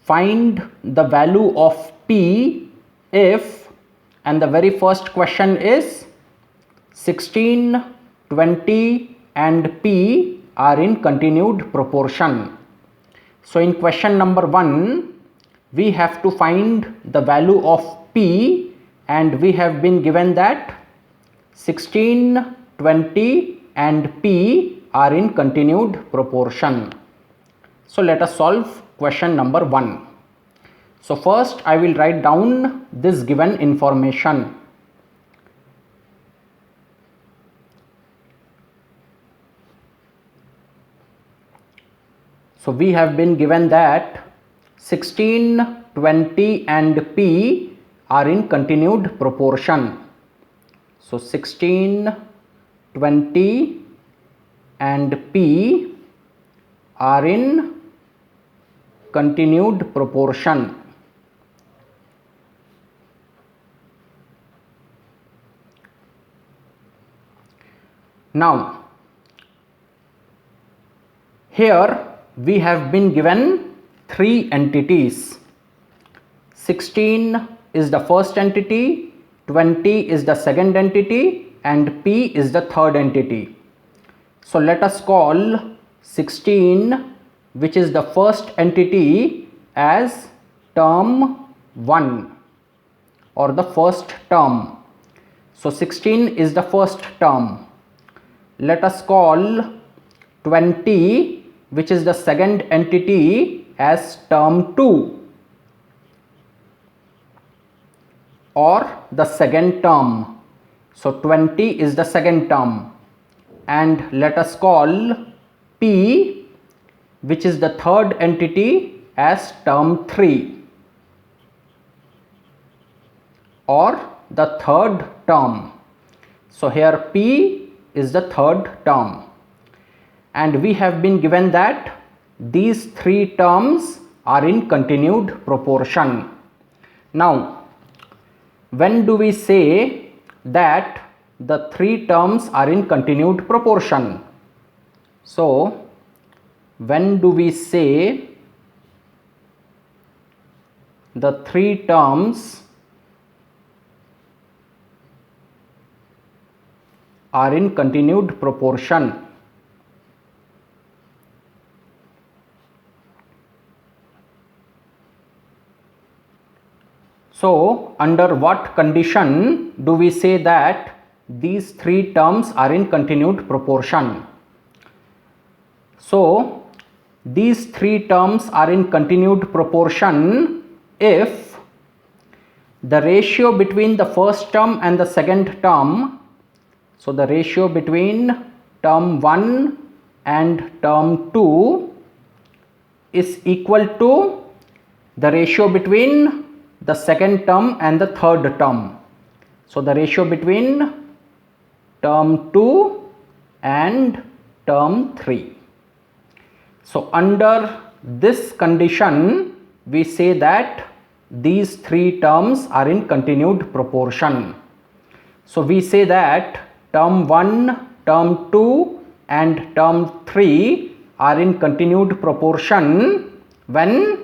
find the value of P if, and the very first question is 16, 20 and P are in continued proportion. So in question number 1, we have to find the value of P, and we have been given that 16, 20 and P are in continued proportion. So let us solve question number 1. So first I will write down this given information. So we have been given that 16, 20 and P are in continued proportion. So 16, 20 and P are in continued proportion. Now, here we have been given 3 entities. 16 is the first entity, 20 is the second entity and P is the third entity. So let us call 16, which is the first entity, as term 1 or the first term. So 16 is the first term. Let us call 20, which is the second entity, as term 2 or the second term. So 20 is the second term. And let us call P, which is the third entity, as term 3 or the third term. So here P is the third term, and we have been given that these 3 terms are in continued proportion. Now, when do we say that the 3 terms are in continued proportion? So when do we say the 3 terms are in continued proportion? So under what condition do we say that these 3 terms are in continued proportion? So these 3 terms are in continued proportion if the ratio between the first term and the second term, so the ratio between term 1 and term 2 is equal to the ratio between the second term and the third term. So the ratio between term 2 and term 3. So under this condition, we say that these 3 terms are in continued proportion. So we say that term 1, term 2 and term 3 are in continued proportion when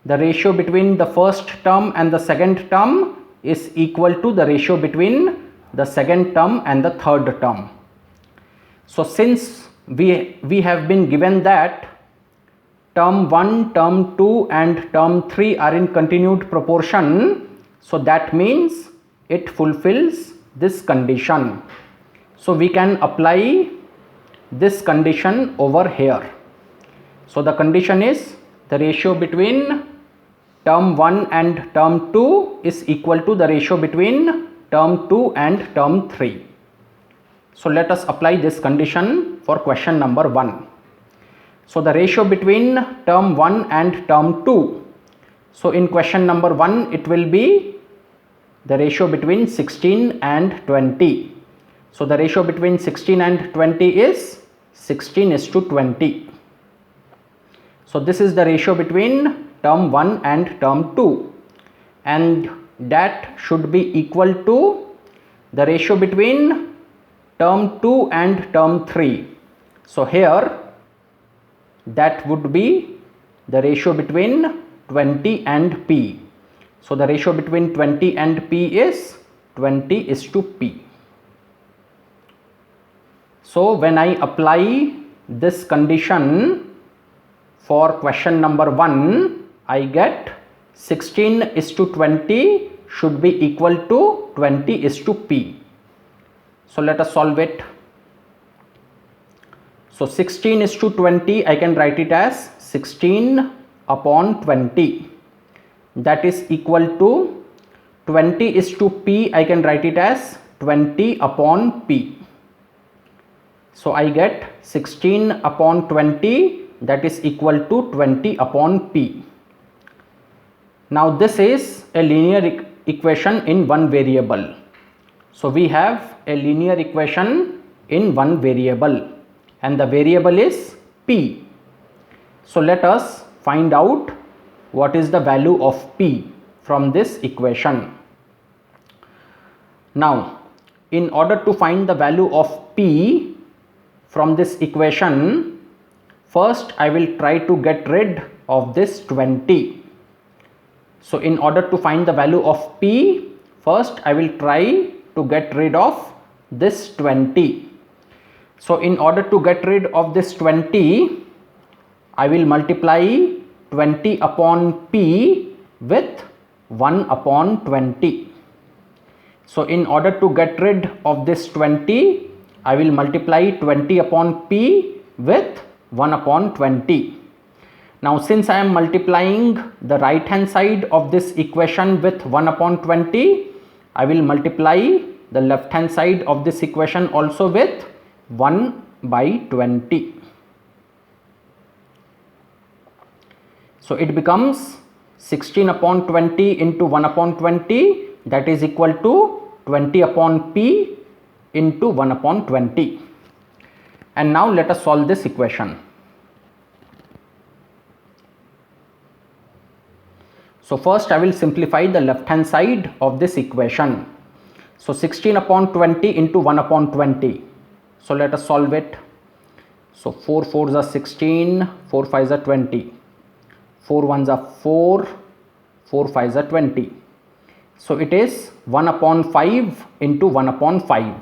the ratio between the first term and the second term is equal to the ratio between the second term and the third term. So since we have been given that term 1, term 2 and term 3 are in continued proportion, so that means it fulfills this condition. So we can apply this condition over here. So the condition is the ratio between term 1 and term 2 is equal to the ratio between term 2 and term 3. So let us apply this condition for question number 1. So the ratio between term 1 and term 2. So in question number 1 it will be the ratio between 16 and 20. So the ratio between 16 and 20 is 16:20. So this is the ratio between term 1 and term 2, and that should be equal to the ratio between term 2 and term 3. So here that would be the ratio between 20 and P. So the ratio between 20 and P is 20:P. So when I apply this condition for question number 1, I get 16:20 should be equal to 20:P. So let us solve it. So 16:20, I can write it as 16/20. That is equal to 20:P, I can write it as 20/P. So I get 16/20, that is equal to 20/P. Now this is a linear equation in one variable. So we have a linear equation in one variable and the variable is P. So let us find out what is the value of P from this equation. Now in order to find the value of P from this equation, first I will try to get rid of this 20. So in order to find the value of P, first I will try to get rid of this 20. So in order to get rid of this 20, I will multiply 20 upon P with 1/20. So in order to get rid of this 20, I will multiply 20 upon P with 1/20. Now since I am multiplying the right hand side of this equation with 1/20, I will multiply the left hand side of this equation also with 1/20. So it becomes 16/20 into 1/20, that is equal to 20 upon P into 1/20. And now let us solve this equation. So first I will simplify the left hand side of this equation. So 16/20 into 1/20. So let us solve it. So 4 4s are 16, 4 5s are 20, 4 1s are 4, 4 5s are 20. So it is 1/5 into 1/5,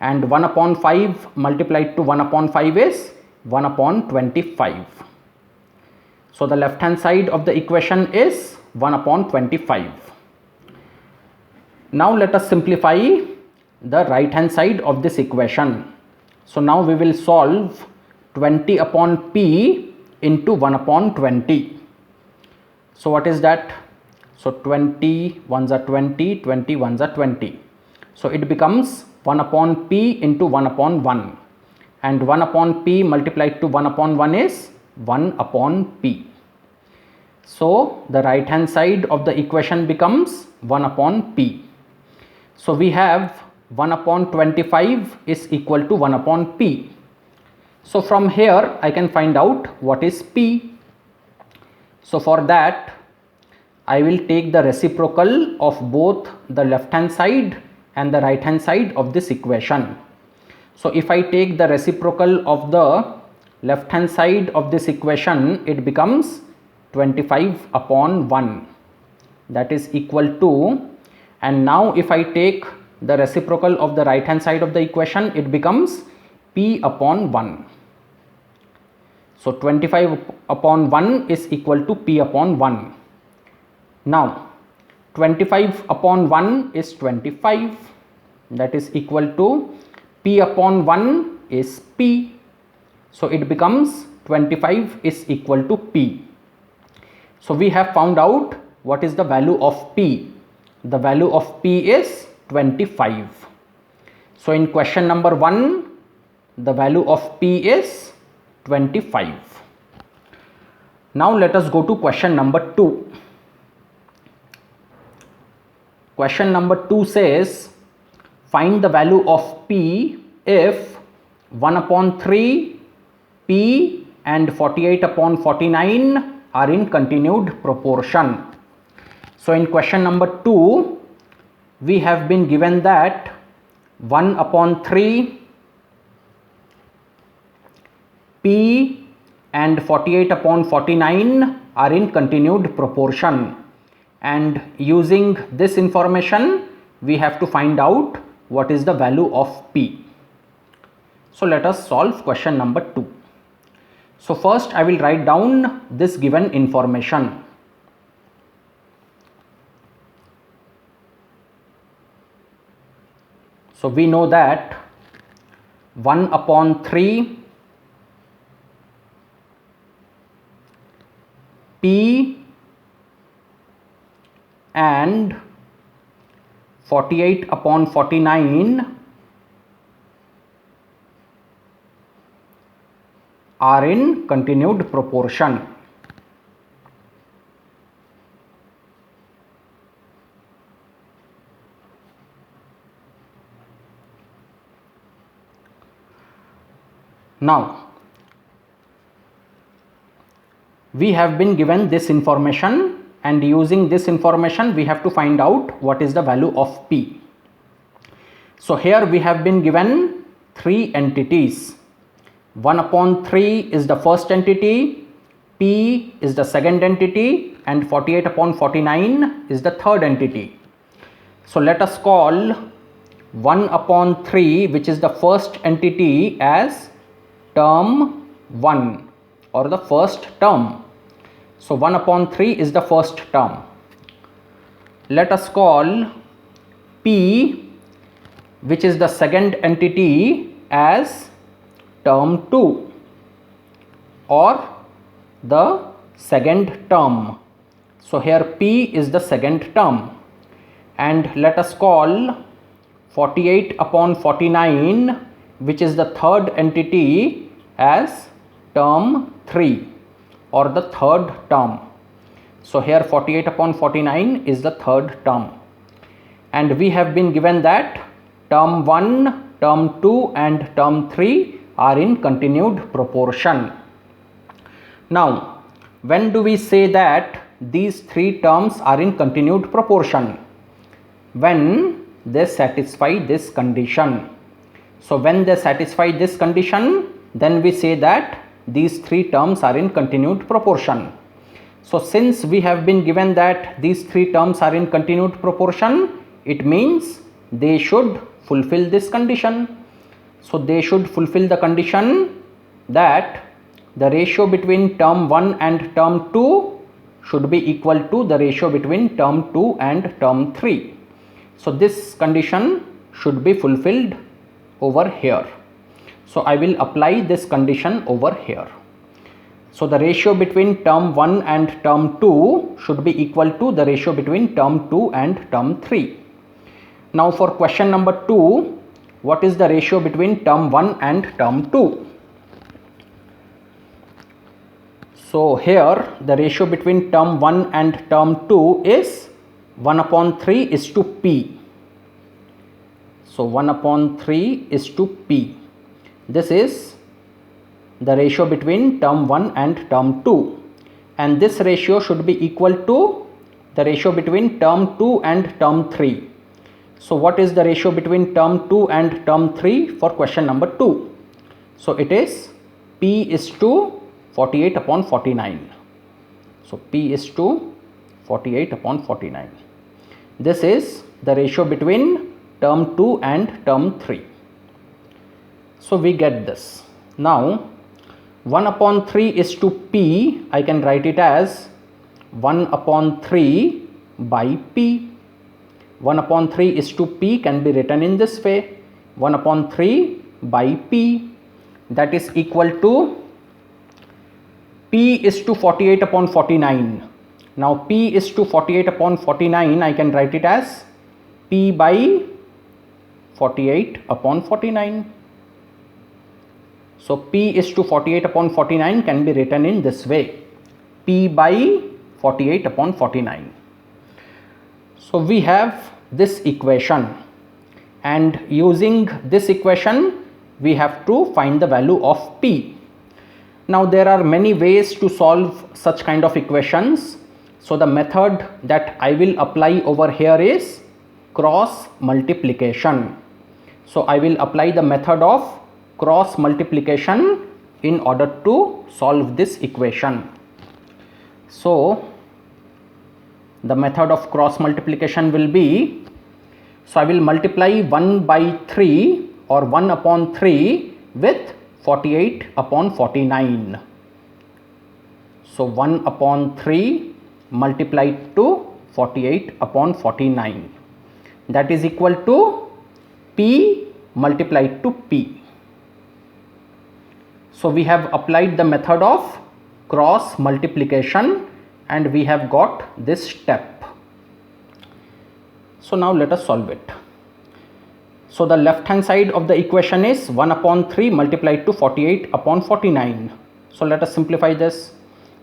and 1/5 multiplied to 1/5 is 1/25. So the left hand side of the equation is 1/25. Now let us simplify the right hand side of this equation. So now we will solve 20 upon P into 1/20. So what is that? So 20 1s are 20, 20 1s are 20. So it becomes 1/P into 1/1, and 1/P multiplied to 1/1 is 1/P. So the right hand side of the equation becomes 1/P. So we have 1/25 is equal to 1/P. So from here I can find out what is P. So for that I will take the reciprocal of both the left hand side and the right hand side of this equation. So if I take the reciprocal of the left hand side of this equation, it becomes 25/1, that is equal to, and now if I take the reciprocal of the right hand side of the equation, it becomes P/1. So 25/1 is equal to P/1. Now 25/1 is 25, that is equal to P/1 is P. So it becomes 25 is equal to P. So we have found out what is the value of P. The value of P is 25. So in question number 1, the value of P is 25. Now let us go to question number 2. Question number 2 says, find the value of P if 1/3 P and 48/49 are in continued proportion. So in question number 2, we have been given that 1/3 P and 48/49 are in continued proportion, and using this information we have to find out what is the value of P. So let us solve question number 2. So first I will write down this given information. So we know that 1/3 P and 48/49 are in continued proportion. Now we have been given this information, and using this information we have to find out what is the value of P. So here we have been given 3 entities. 1/3 is the first entity, P is the second entity, and 48/49 is the third entity. So let us call 1/3, which is the first entity, as term 1 or the first term. So 1/3 is the first term. Let us call P, which is the second entity, as term 2 or the second term. So here P is the second term, and let us call 48/49, which is the third entity, as term 3 or the third term. So here 48/49 is the third term, and we have been given that term 1, term 2 and term 3 are in continued proportion. Now when do we say that these 3 terms are in continued proportion? When they satisfy this condition. So when they satisfy this condition, then we say that these 3 terms are in continued proportion. So since we have been given that these 3 terms are in continued proportion, it means they should fulfill this condition. So they should fulfill the condition that the ratio between term 1 and term 2 should be equal to the ratio between term 2 and term 3. So this condition should be fulfilled over here. So I will apply this condition over here. So the ratio between term 1 and term 2 should be equal to the ratio between term 2 and term 3. Now for question number 2, what is the ratio between term 1 and term 2? So here the ratio between term 1 and term 2 is 1/3 is to P. So 1/3 is to P. This is the ratio between term 1 and term 2, and this ratio should be equal to the ratio between term 2 and term 3. So what is the ratio between term 2 and term 3 for question number 2? So it is P is to 48/49. So P is to 48/49. This is the ratio between term 2 and term 3. So we get this. Now 1/3 is to P, I can write it as 1/3 by P. 1/3 is to P can be written in this way, 1/3 by P, that is equal to P is to 48/49. Now P is to 48/49, I can write it as P by 48/49. So P is to 48/49 can be written in this way, P by 48/49. So we have this equation, and using this equation we have to find the value of P. Now there are many ways to solve such kind of equations. So the method that I will apply over here is cross multiplication. So I will apply the method of cross multiplication in order to solve this equation. So the method of cross multiplication will be, so I will multiply 1 by 3 or 1 upon 3 with 48 upon 49. So 1 upon 3 multiplied to 48 upon 49, that is equal to P multiplied to P. So we have applied the method of cross multiplication and we have got this step. So now let us solve it. So the left hand side of the equation is 1 upon 3 multiplied to 48 upon 49. So let us simplify this.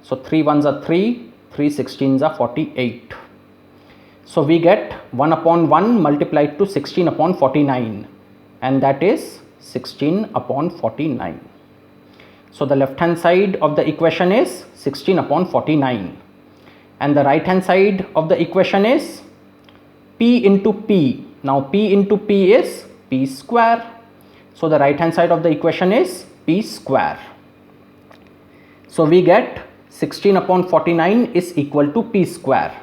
So 3 ones are 3, 3 16s are 48. So we get 1 upon 1 multiplied to 16 upon 49, and that is 16 upon 49. So the left hand side of the equation is 16 upon 49 and the right hand side of the equation is P into P. Now P into P is P square. So the right hand side of the equation is P square. So we get 16 upon 49 is equal to P square.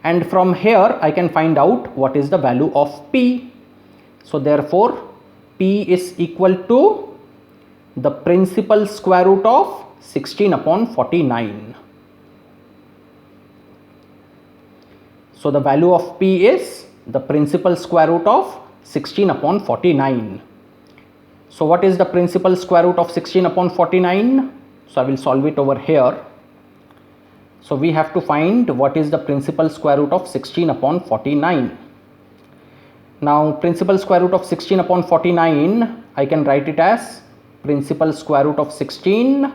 And from here I can find out what is the value of P. So therefore P is equal to the principal square root of 16 upon 49. So the value of P is the principal square root of 16 upon 49. So what is the principal square root of 16 upon 49? So I will solve it over here. So we have to find what is the principal square root of 16 upon 49. Now principal square root of 16 upon 49, I can write it as principal square root of 16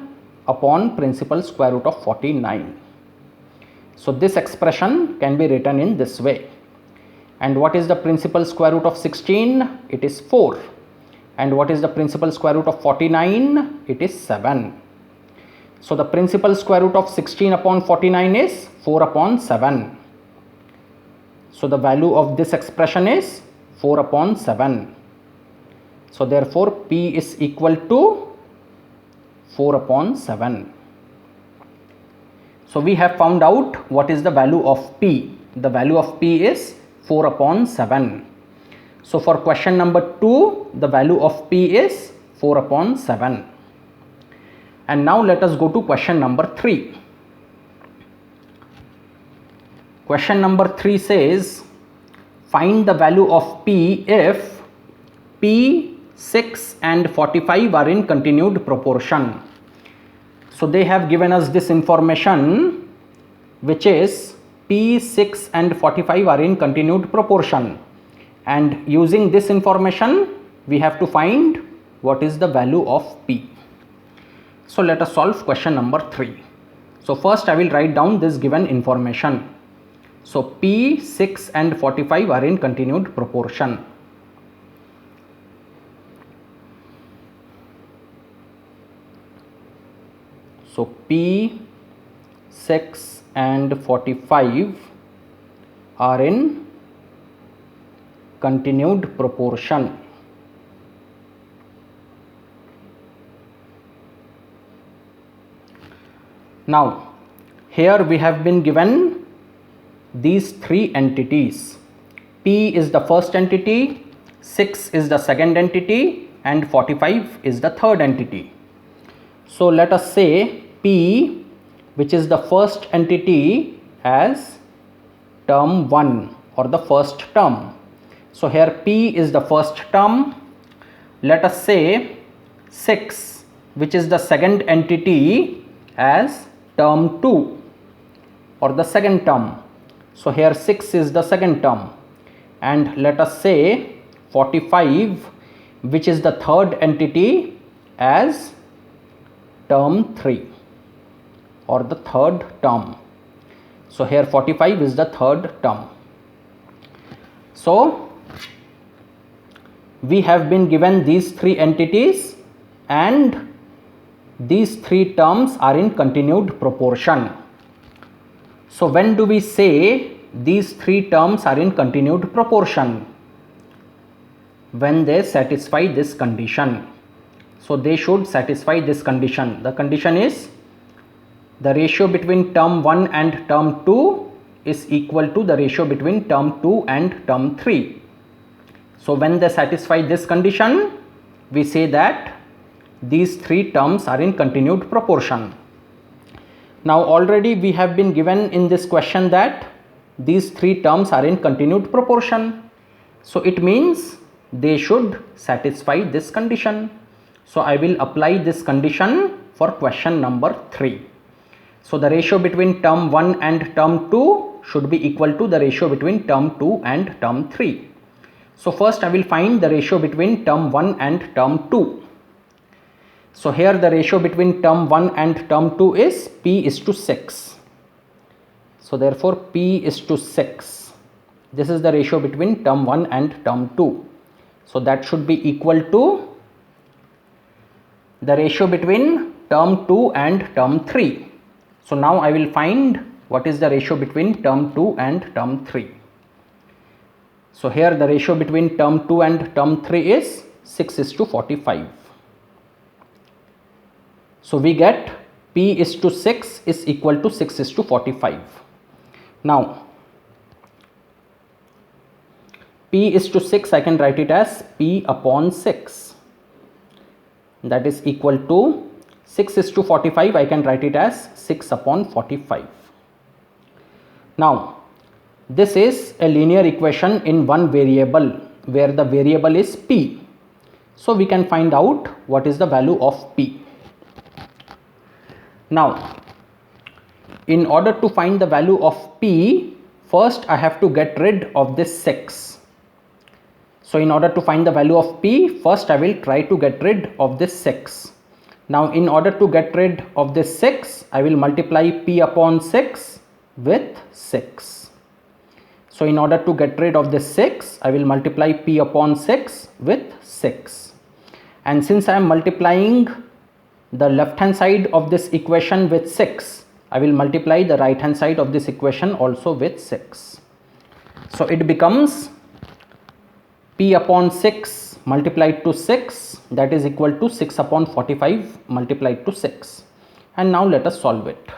upon principal square root of 49. So this expression can be written in this way. And what is the principal square root of 16? It is 4. And what is the principal square root of 49? It is 7. So the principal square root of 16 upon 49 is 4 upon 7. So the value of this expression is 4 upon 7. So therefore P is equal to 4 upon 7. So we have found out what is the value of P. The value of P is 4 upon 7. So for question number 2, the value of P is 4 upon 7. And now let us go to question number 3. Question number 3 says, find the value of P if P, 6 and 45 are in continued proportion. So they have given us this information, which is P, 6 and 45 are in continued proportion, and using this information we have to find what is the value of P. So let us solve question number 3. So first I will write down this given information. So P, 6 and 45 are in continued proportion. So P, 6 and 45 are in continued proportion. Now here we have been given these three entities. P is the first entity, 6 is the second entity and 45 is the third entity. So let us say P, which is the first entity, as term 1 or the first term. So here P is the first term. Let us say 6, which is the second entity, as term 2 or the second term. So here 6 is the second term. And let us say 45, which is the third entity, as term 3 or the third term. So here 45 is the third term. So we have been given these three entities and these three terms are in continued proportion. So when do we say these three terms are in continued proportion? When they satisfy this condition. So they should satisfy this condition. The condition is the ratio between term 1 and term 2 is equal to the ratio between term 2 and term 3. So when they satisfy this condition, we say that these three terms are in continued proportion. Now already we have been given in this question that these three terms are in continued proportion. So it means they should satisfy this condition. So I will apply this condition for question number 3. So the ratio between term 1 and term 2 should be equal to the ratio between term 2 and term 3. So first I will find the ratio between term 1 and term 2. So here the ratio between term 1 and term 2 is P is to 6. So therefore P is to 6. This is the ratio between term 1 and term 2. So that should be equal to the ratio between term 2 and term 3. So now I will find what is the ratio between term 2 and term 3. So here the ratio between term 2 and term 3 is 6 is to 45. So we get P is to 6 is equal to 6 is to 45. Now P is to 6, I can write it as P upon 6. That is equal to 6 is to 45, I can write it as 6 upon 45. Now this is a linear equation in one variable where the variable is P. So we can find out what is the value of P. Now in order to find the value of P, first I have to get rid of this 6. So in order to find the value of P, first I will try to get rid of this 6. Now in order to get rid of this 6, I will multiply P upon 6 with 6. So in order to get rid of this 6, I will multiply P upon 6 with 6. And since I am multiplying the left hand side of this equation with 6, I will multiply the right hand side of this equation also with 6. So it becomes P upon 6 multiplied to 6, that is equal to 6 upon 45 multiplied to 6. And now let us solve it.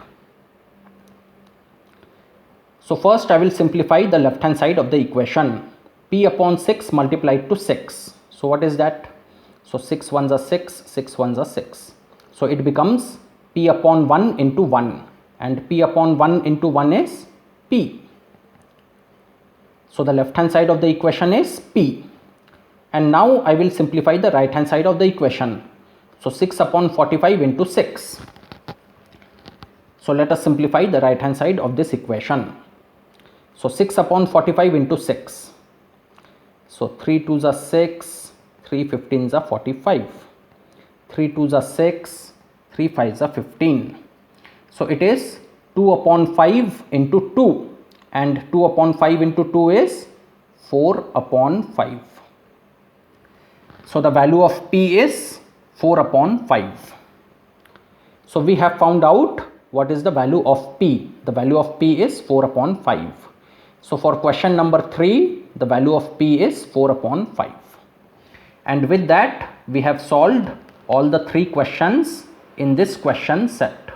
So first I will simplify the left hand side of the equation. P upon 6 multiplied to 6. So what is that? So 6 ones are 6, 6 ones are 6. So it becomes P upon 1 into 1, and P upon 1 into 1 is P. So the left hand side of the equation is P. And now I will simplify the right hand side of the equation. So 6 upon 45 into 6. So let us simplify the right hand side of this equation. So 6 upon 45 into 6. So 3 2s are 6, 3 15s are 45. 3 2s are 6, 3 5s are 15. So it is 2 upon 5 into 2, and 2 upon 5 into 2 is 4 upon 5. So the value of P is 4 upon 5. So we have found out what is the value of P. The value of P is 4 upon 5. So for question number 3, the value of P is 4 upon 5. And with that, we have solved all the 3 questions in this question set.